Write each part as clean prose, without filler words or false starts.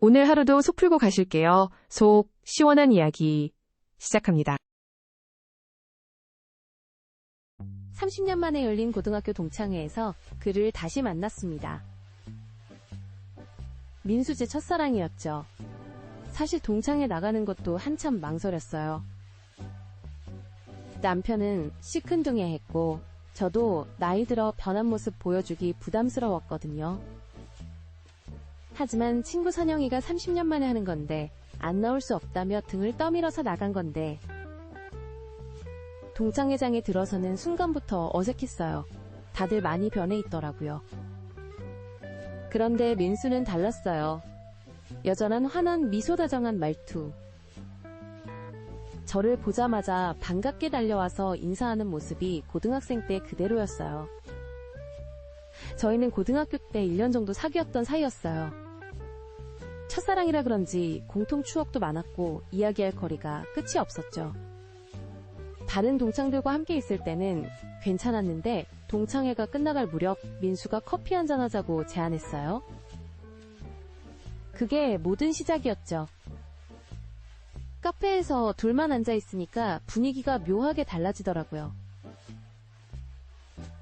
오늘 하루도 속 풀고 가실게요. 속 시원한 이야기 시작합니다. 30년 만에 열린 고등학교 동창회에서 그를 다시 만났습니다. 민수 제 첫사랑이었죠. 사실 동창회 나가는 것도 한참 망설였어요. 남편은 시큰둥해했고 저도 나이 들어 변한 모습 보여주기 부담스러웠거든요. 하지만 친구 선영이가 30년 만에 하는 건데 안 나올 수 없다며 등을 떠밀어서 나간 건데 동창회장에 들어서는 순간부터 어색했어요. 다들 많이 변해 있더라고요. 그런데 민수는 달랐어요. 여전한 환한 미소 다정한 말투. 저를 보자마자 반갑게 달려와서 인사하는 모습이 고등학생 때 그대로였어요. 저희는 고등학교 때 1년 정도 사귀었던 사이였어요. 첫사랑이라 그런지 공통 추억도 많았고 이야기할 거리가 끝이 없었죠. 다른 동창들과 함께 있을 때는 괜찮았는데 동창회가 끝나갈 무렵 민수가 커피 한잔 하자고 제안했어요. 그게 모든 시작이었죠. 카페에서 둘만 앉아있으니까 분위기가 묘하게 달라지더라고요.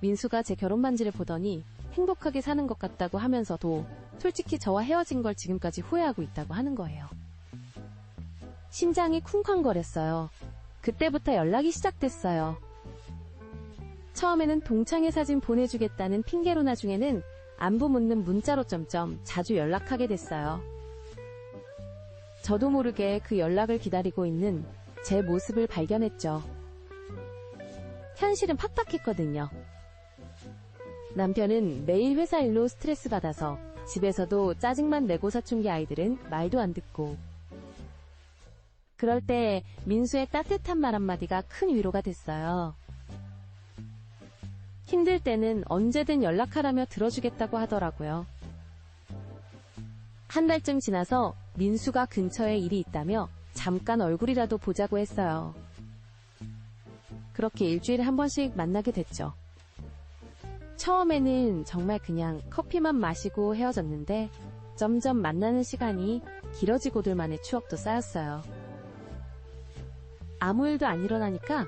민수가 제 결혼 반지를 보더니 행복하게 사는 것 같다고 하면서도 솔직히 저와 헤어진 걸 지금까지 후회하고 있다고 하는 거예요. 심장이 쿵쾅거렸어요. 그때부터 연락이 시작됐어요. 처음에는 동창회 사진 보내주겠다는 핑계로 나중에는 안부 묻는 문자로 자주 연락하게 됐어요. 저도 모르게 그 연락을 기다리고 있는 제 모습을 발견했죠. 현실은 팍팍했거든요. 남편은 매일 회사 일로 스트레스 받아서 집에서도 짜증만 내고 사춘기 아이들은 말도 안 듣고. 그럴 때 민수의 따뜻한 말 한마디가 큰 위로가 됐어요. 힘들 때는 언제든 연락하라며 들어주겠다고 하더라고요. 한 달쯤 지나서 민수가 근처에 일이 있다며 잠깐 얼굴이라도 보자고 했어요. 그렇게 일주일에 한 번씩 만나게 됐죠. 처음에는 정말 그냥 커피만 마시고 헤어졌는데 점점 만나는 시간이 길어지고들만의 추억도 쌓였어요. 아무 일도 안 일어나니까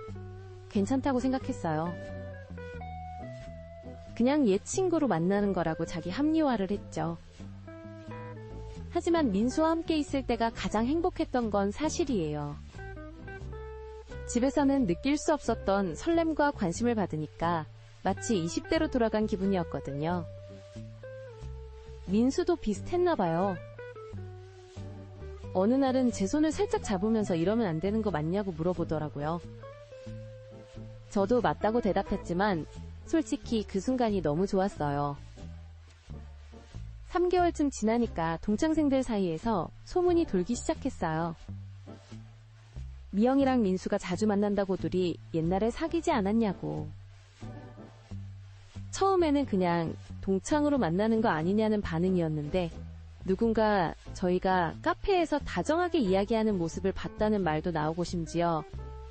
괜찮다고 생각했어요. 그냥 옛 친구로 만나는 거라고 자기 합리화를 했죠. 하지만 민수와 함께 있을 때가 가장 행복했던 건 사실이에요. 집에서는 느낄 수 없었던 설렘과 관심을 받으니까 마치 20대로 돌아간 기분이었거든요. 민수도 비슷했나봐요. 어느 날은 제 손을 살짝 잡으면서 이러면 안 되는 거 맞냐고 물어보더라고요. 저도 맞다고 대답했지만 솔직히 그 순간이 너무 좋았어요. 3개월쯤 지나니까 동창생들 사이에서 소문이 돌기 시작했어요. 미영이랑 민수가 자주 만난다고들이 옛날에 사귀지 않았냐고. 처음에는 그냥 동창으로 만나는 거 아니냐는 반응이었는데 누군가 저희가 카페에서 다정하게 이야기하는 모습을 봤다는 말도 나오고 심지어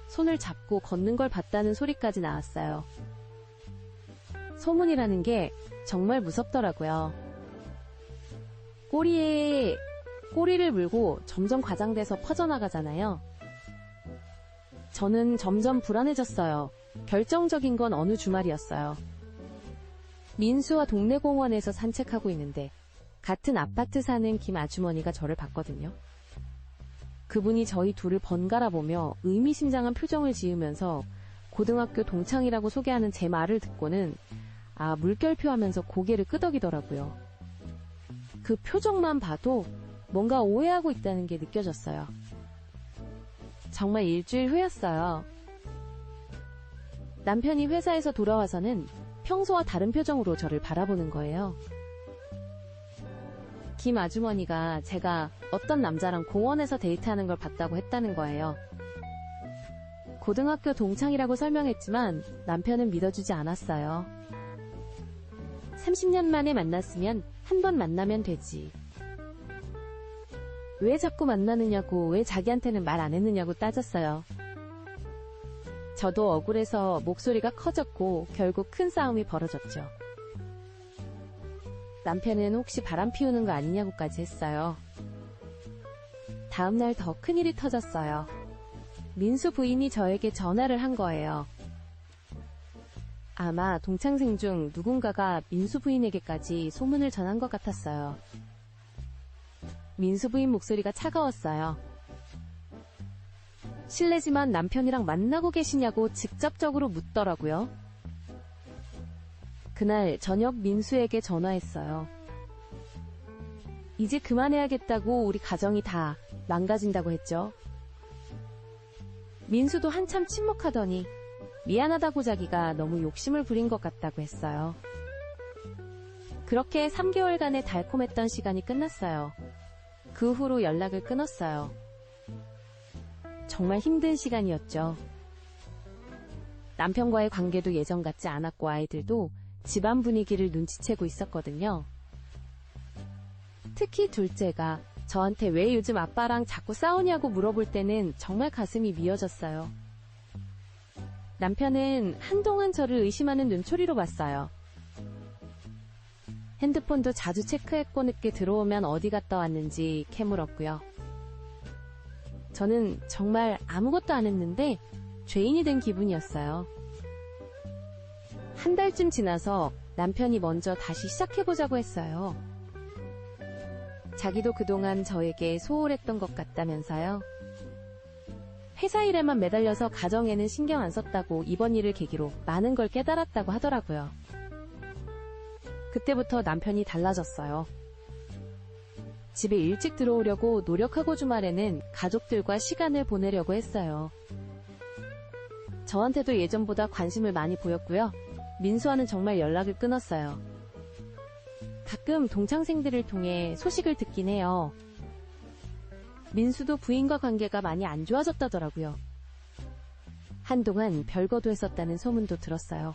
손을 잡고 걷는 걸 봤다는 소리까지 나왔어요. 소문이라는 게 정말 무섭더라고요. 꼬리에 꼬리를 물고 점점 과장돼서 퍼져나가잖아요. 저는 점점 불안해졌어요. 결정적인 건 어느 주말이었어요. 민수와 동네 공원에서 산책하고 있는데 같은 아파트 사는 김 아주머니가 저를 봤거든요. 그분이 저희 둘을 번갈아 보며 의미심장한 표정을 지으면서 고등학교 동창이라고 소개하는 제 말을 듣고는 물결표하면서 고개를 끄덕이더라고요. 그 표정만 봐도 뭔가 오해하고 있다는 게 느껴졌어요. 정말 일주일 후였어요. 남편이 회사에서 돌아와서는 평소와 다른 표정으로 저를 바라보는 거예요. 김 아주머니가 제가 어떤 남자랑 공원에서 데이트하는 걸 봤다고 했다는 거예요. 고등학교 동창이라고 설명했지만 남편은 믿어주지 않았어요. 30년 만에 만났으면 한 번 만나면 되지. 왜 자꾸 만나느냐고, 왜 자기한테는 말 안 했느냐고 따졌어요. 저도 억울해서 목소리가 커졌고 결국 큰 싸움이 벌어졌죠. 남편은 혹시 바람 피우는 거 아니냐고까지 했어요. 다음날 더 큰일이 터졌어요. 민수 부인이 저에게 전화를 한 거예요. 아마 동창생 중 누군가가 민수 부인에게까지 소문을 전한 것 같았어요. 민수 부인 목소리가 차가웠어요. 실례지만 남편이랑 만나고 계시냐고 직접적으로 묻더라고요. 그날 저녁 민수에게 전화했어요. 이제 그만해야겠다고 우리 가정이 다 망가진다고 했죠. 민수도 한참 침묵하더니 미안하다고 자기가 너무 욕심을 부린 것 같다고 했어요. 그렇게 3개월간의 달콤했던 시간이 끝났어요. 그 후로 연락을 끊었어요. 정말 힘든 시간이었죠. 남편과의 관계도 예전 같지 않았고 아이들도 집안 분위기를 눈치채고 있었거든요. 특히 둘째가 저한테 왜 요즘 아빠랑 자꾸 싸우냐고 물어볼 때는 정말 가슴이 미어졌어요. 남편은 한동안 저를 의심하는 눈초리로 봤어요. 핸드폰도 자주 체크했고 늦게 들어오면 어디 갔다 왔는지 캐물었고요. 저는 정말 아무것도 안 했는데 죄인이 된 기분이었어요. 한 달쯤 지나서 남편이 먼저 다시 시작해보자고 했어요. 자기도 그동안 저에게 소홀했던 것 같다면서요. 회사 일에만 매달려서 가정에는 신경 안 썼다고 이번 일을 계기로 많은 걸 깨달았다고 하더라고요. 그때부터 남편이 달라졌어요. 집에 일찍 들어오려고 노력하고 주말에는 가족들과 시간을 보내려고 했어요. 저한테도 예전보다 관심을 많이 보였고요. 민수와는 정말 연락을 끊었어요. 가끔 동창생들을 통해 소식을 듣긴 해요. 민수도 부인과 관계가 많이 안 좋아졌다더라고요. 한동안 별거도 했었다는 소문도 들었어요.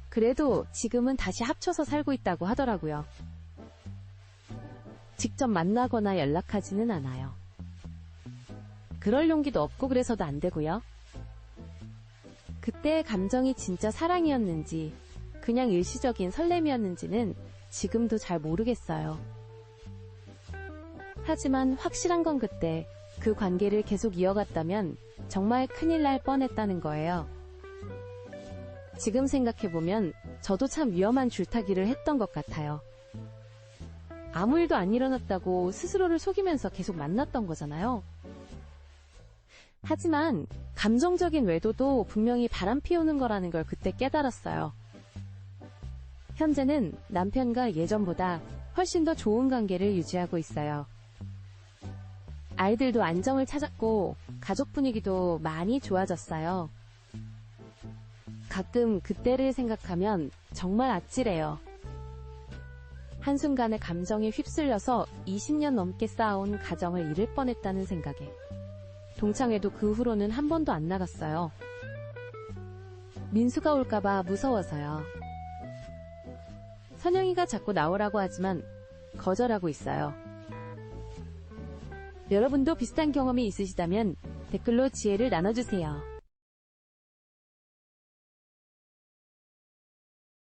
그래도 지금은 다시 합쳐서 살고 있다고 하더라고요. 직접 만나거나 연락하지는 않아요. 그럴 용기도 없고 그래서도 안 되고요. 그때의 감정이 진짜 사랑이었는지 그냥 일시적인 설렘이었는지는 지금도 잘 모르겠어요. 하지만 확실한 건 그때 그 관계를 계속 이어갔다면 정말 큰일 날 뻔했다는 거예요. 지금 생각해보면 저도 참 위험한 줄타기를 했던 것 같아요. 아무 일도 안 일어났다고 스스로를 속이면서 계속 만났던 거잖아요. 하지만 감정적인 외도도 분명히 바람 피우는 거라는 걸 그때 깨달았어요. 현재는 남편과 예전보다 훨씬 더 좋은 관계를 유지하고 있어요. 아이들도 안정을 찾았고 가족 분위기도 많이 좋아졌어요. 가끔 그때를 생각하면 정말 아찔해요. 한순간에 감정에 휩쓸려서 20년 넘게 쌓아온 가정을 잃을 뻔했다는 생각에 동창회도 그 후로는 한 번도 안 나갔어요. 민수가 올까봐 무서워서요. 선영이가 자꾸 나오라고 하지만 거절하고 있어요. 여러분도 비슷한 경험이 있으시다면 댓글로 지혜를 나눠주세요.